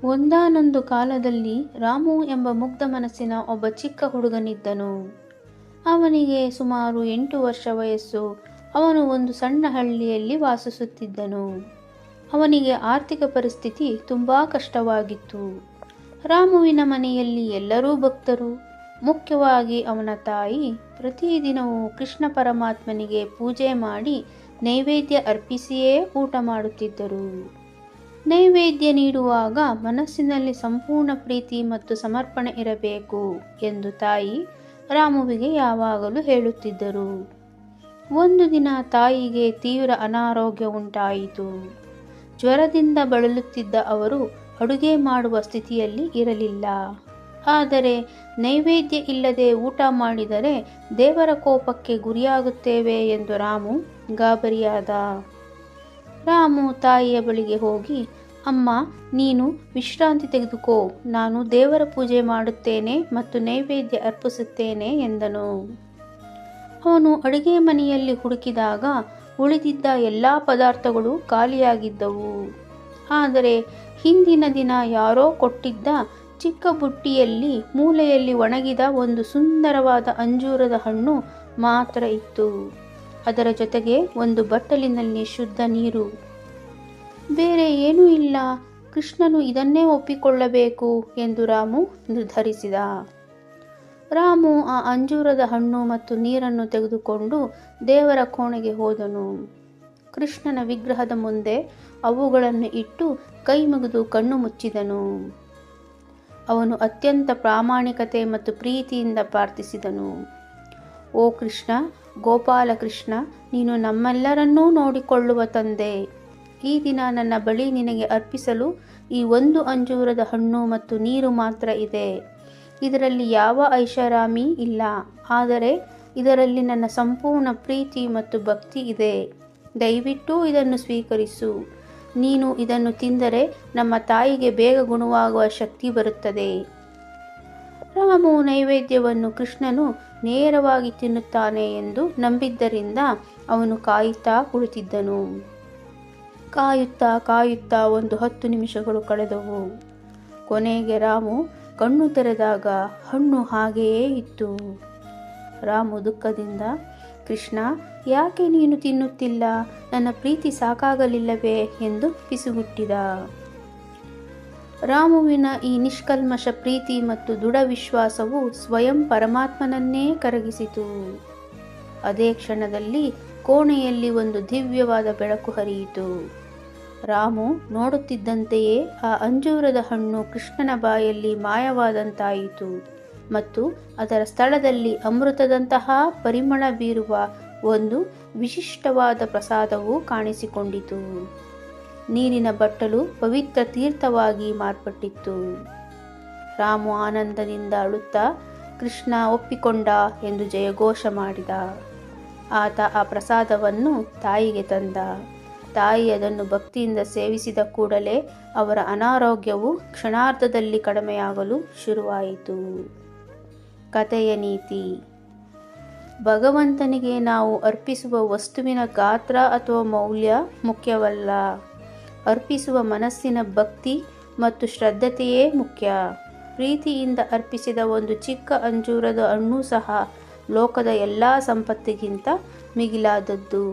ಒಂದಾನೊಂದು ಕಾಲದಲ್ಲಿ ರಾಮು ಎಂಬ ಮುಗ್ಧ ಮನಸ್ಸಿನ ಒಬ್ಬ ಚಿಕ್ಕ ಹುಡುಗನಿದ್ದನು. ಅವನಿಗೆ ಸುಮಾರು 8 ವರ್ಷ ವಯಸ್ಸು. ಅವನು ಒಂದು ಸಣ್ಣ ಹಳ್ಳಿಯಲ್ಲಿ ವಾಸಿಸುತ್ತಿದ್ದನು. ಅವನಿಗೆ ಆರ್ಥಿಕ ಪರಿಸ್ಥಿತಿ ತುಂಬ ಕಷ್ಟವಾಗಿತ್ತು. ರಾಮುವಿನ ಮನೆಯಲ್ಲಿ ಎಲ್ಲರೂ ಭಕ್ತರು. ಮುಖ್ಯವಾಗಿ ಅವನ ತಾಯಿ ಪ್ರತಿದಿನವೂ ಕೃಷ್ಣ ಪರಮಾತ್ಮನಿಗೆ ಪೂಜೆ ಮಾಡಿ ನೈವೇದ್ಯ ಅರ್ಪಿಸಿಯೇ ಊಟ ಮಾಡುತ್ತಿದ್ದರು. ನೈವೇದ್ಯ ನೀಡುವಾಗ ಮನಸ್ಸಿನಲ್ಲಿ ಸಂಪೂರ್ಣ ಪ್ರೀತಿ ಮತ್ತು ಸಮರ್ಪಣೆ ಇರಬೇಕು ಎಂದು ತಾಯಿ ರಾಮುವಿಗೆ ಯಾವಾಗಲೂ ಹೇಳುತ್ತಿದ್ದರು. ಒಂದು ದಿನ ತಾಯಿಗೆ ತೀವ್ರ ಅನಾರೋಗ್ಯ ಉಂಟಾಯಿತು. ಜ್ವರದಿಂದ ಬಳಲುತ್ತಿದ್ದ ಅವರು ಅಡುಗೆ ಮಾಡುವ ಸ್ಥಿತಿಯಲ್ಲಿ ಇರಲಿಲ್ಲ. ಆದರೆ ನೈವೇದ್ಯ ಇಲ್ಲದೆ ಊಟ ಮಾಡಿದರೆ ದೇವರ ಕೋಪಕ್ಕೆ ಗುರಿಯಾಗುತ್ತೇವೆ ಎಂದು ರಾಮು ಗಾಬರಿಯಾದ. ರಾಮು ತಾಯಿಯ ಬಳಿಗೆ ಹೋಗಿ, ಅಮ್ಮ, ನೀನು ವಿಶ್ರಾಂತಿ ತೆಗೆದುಕೋ, ನಾನು ದೇವರ ಪೂಜೆ ಮಾಡುತ್ತೇನೆ ಮತ್ತು ನೈವೇದ್ಯ ಅರ್ಪಿಸುತ್ತೇನೆ ಎಂದನು. ಅವನು ಅಡುಗೆ ಮನೆಯಲ್ಲಿ ಹುಡುಕಿದಾಗ ಉಳಿದಿದ್ದ ಎಲ್ಲ ಪದಾರ್ಥಗಳು ಖಾಲಿಯಾಗಿದ್ದವು. ಆದರೆ ಹಿಂದಿನ ದಿನ ಯಾರೋ ಕೊಟ್ಟಿದ್ದ ಚಿಕ್ಕ ಬುಟ್ಟಿಯಲ್ಲಿ ಮೂಲೆಯಲ್ಲಿ ಒಣಗಿದ ಒಂದು ಸುಂದರವಾದ ಅಂಜೂರದ ಹಣ್ಣು ಮಾತ್ರ ಇತ್ತು. ಅದರ ಜೊತೆಗೆ ಒಂದು ಬಟ್ಟಲಿನಲ್ಲಿ ಶುದ್ಧ ನೀರು. ಬೇರೆ ಏನೂ ಇಲ್ಲ. ಕೃಷ್ಣನು ಇದನ್ನೇ ಒಪ್ಪಿಕೊಳ್ಳಬೇಕು ಎಂದು ರಾಮು ನಿರ್ಧರಿಸಿದ. ರಾಮು ಆ ಅಂಜೂರದ ಹಣ್ಣು ಮತ್ತು ನೀರನ್ನು ತೆಗೆದುಕೊಂಡು ದೇವರ ಕೋಣೆಗೆ ಹೋದನು. ಕೃಷ್ಣನ ವಿಗ್ರಹದ ಮುಂದೆ ಅವುಗಳನ್ನು ಇಟ್ಟು ಕೈ ಮುಗಿದು ಕಣ್ಣು ಮುಚ್ಚಿದನು. ಅವನು ಅತ್ಯಂತ ಪ್ರಾಮಾಣಿಕತೆ ಮತ್ತು ಪ್ರೀತಿಯಿಂದ ಪ್ರಾರ್ಥಿಸಿದನು. ಓ ಕೃಷ್ಣ, ಗೋಪಾಲಕೃಷ್ಣ, ನೀನು ನಮ್ಮೆಲ್ಲರನ್ನೂ ನೋಡಿಕೊಳ್ಳುವ ತಂದೆ. ಈ ದಿನ ನನ್ನ ಬಳಿ ನಿನಗೆ ಅರ್ಪಿಸಲು ಈ ಒಂದು ಅಂಜೂರದ ಹಣ್ಣು ಮತ್ತು ನೀರು ಮಾತ್ರ ಇದೆ. ಇದರಲ್ಲಿ ಯಾವ ಐಷಾರಾಮಿ ಇಲ್ಲ, ಆದರೆ ಇದರಲ್ಲಿ ನನ್ನ ಸಂಪೂರ್ಣ ಪ್ರೀತಿ ಮತ್ತು ಭಕ್ತಿ ಇದೆ. ದಯವಿಟ್ಟು ಇದನ್ನು ಸ್ವೀಕರಿಸು. ನೀನು ಇದನ್ನು ತಿಂದರೆ ನಮ್ಮ ತಾಯಿಗೆ ಬೇಗ ಗುಣವಾಗುವ ಶಕ್ತಿ ಬರುತ್ತದೆ. ರಾಮು ನೈವೇದ್ಯವನ್ನು ಕೃಷ್ಣನು ನೇರವಾಗಿ ತಿನ್ನುತ್ತಾನೆ ಎಂದು ನಂಬಿದ್ದರಿಂದ ಅವನು ಕಾಯುತ್ತಾ ಕುಳಿತಿದ್ದನು. ಕಾಯುತ್ತಾ ಒಂದು 10 ನಿಮಿಷಗಳು ಕಳೆದವು. ಕೊನೆಗೆ ರಾಮು ಕಣ್ಣು ತೆರೆದಾಗ ಹಣ್ಣು ಹಾಗೆಯೇ ಇತ್ತು. ರಾಮು ದುಃಖದಿಂದ, ಕೃಷ್ಣ, ಯಾಕೆ ನೀನು ತಿನ್ನುತ್ತಿಲ್ಲ? ನನ್ನ ಪ್ರೀತಿ ಸಾಕಾಗಲಿಲ್ಲವೇ ಎಂದು ಪಿಸುಗುಟ್ಟಿದ. ರಾಮುವಿನ ಈ ನಿಷ್ಕಲ್ಮಶ ಪ್ರೀತಿ ಮತ್ತು ದೃಢ ವಿಶ್ವಾಸವು ಸ್ವಯಂ ಪರಮಾತ್ಮನನ್ನೇ ಕರಗಿಸಿತು. ಅದೇ ಕ್ಷಣದಲ್ಲಿ ಕೋಣೆಯಲ್ಲಿ ಒಂದು ದಿವ್ಯವಾದ ಬೆಳಕು ಹರಿಯಿತು. ರಾಮು ನೋಡುತ್ತಿದ್ದಂತೆಯೇ ಆ ಅಂಜೂರದ ಹಣ್ಣು ಕೃಷ್ಣನ ಬಾಯಲ್ಲಿ ಮಾಯವಾದಂತಾಯಿತು ಮತ್ತು ಅದರ ಸ್ಥಳದಲ್ಲಿ ಅಮೃತದಂತಹ ಪರಿಮಳ ಬೀರುವ ಒಂದು ವಿಶಿಷ್ಟವಾದ ಪ್ರಸಾದವು ಕಾಣಿಸಿಕೊಂಡಿತು. ನೀರಿನ ಬಟ್ಟಲು ಪವಿತ್ರ ತೀರ್ಥವಾಗಿ ಮಾರ್ಪಟ್ಟಿತ್ತು. ರಾಮು ಆನಂದದಿಂದ ಅಳುತ್ತಾ, ಕೃಷ್ಣ ಒಪ್ಪಿಕೊಂಡ ಎಂದು ಜಯಘೋಷ ಮಾಡಿದ. ಆತ ಆ ಪ್ರಸಾದವನ್ನು ತಾಯಿಗೆ ತಂದ. ತಾಯಿ ಅದನ್ನು ಭಕ್ತಿಯಿಂದ ಸೇವಿಸಿದ ಕೂಡಲೇ ಅವರ ಅನಾರೋಗ್ಯವು ಕ್ಷಣಾರ್ಧದಲ್ಲಿ ಕಡಿಮೆಯಾಗಲು ಶುರುವಾಯಿತು. ಕಥೆಯ ನೀತಿ: ಭಗವಂತನಿಗೆ ನಾವು ಅರ್ಪಿಸುವ ವಸ್ತುವಿನ ಗಾತ್ರ ಅಥವಾ ಮೌಲ್ಯ ಮುಖ್ಯವಲ್ಲ. ಅರ್ಪಿಸುವ ಮನಸ್ಸಿನ ಭಕ್ತಿ ಮತ್ತು ಶ್ರದ್ಧತೆಯೇ ಮುಖ್ಯ. ಪ್ರೀತಿಯಿಂದ ಅರ್ಪಿಸಿದ ಒಂದು ಚಿಕ್ಕ ಅಂಜೂರದ ಹಣ್ಣು ಸಹ ಲೋಕದ ಎಲ್ಲ ಸಂಪತ್ತಿಗಿಂತ ಮಿಗಿಲಾದದ್ದು.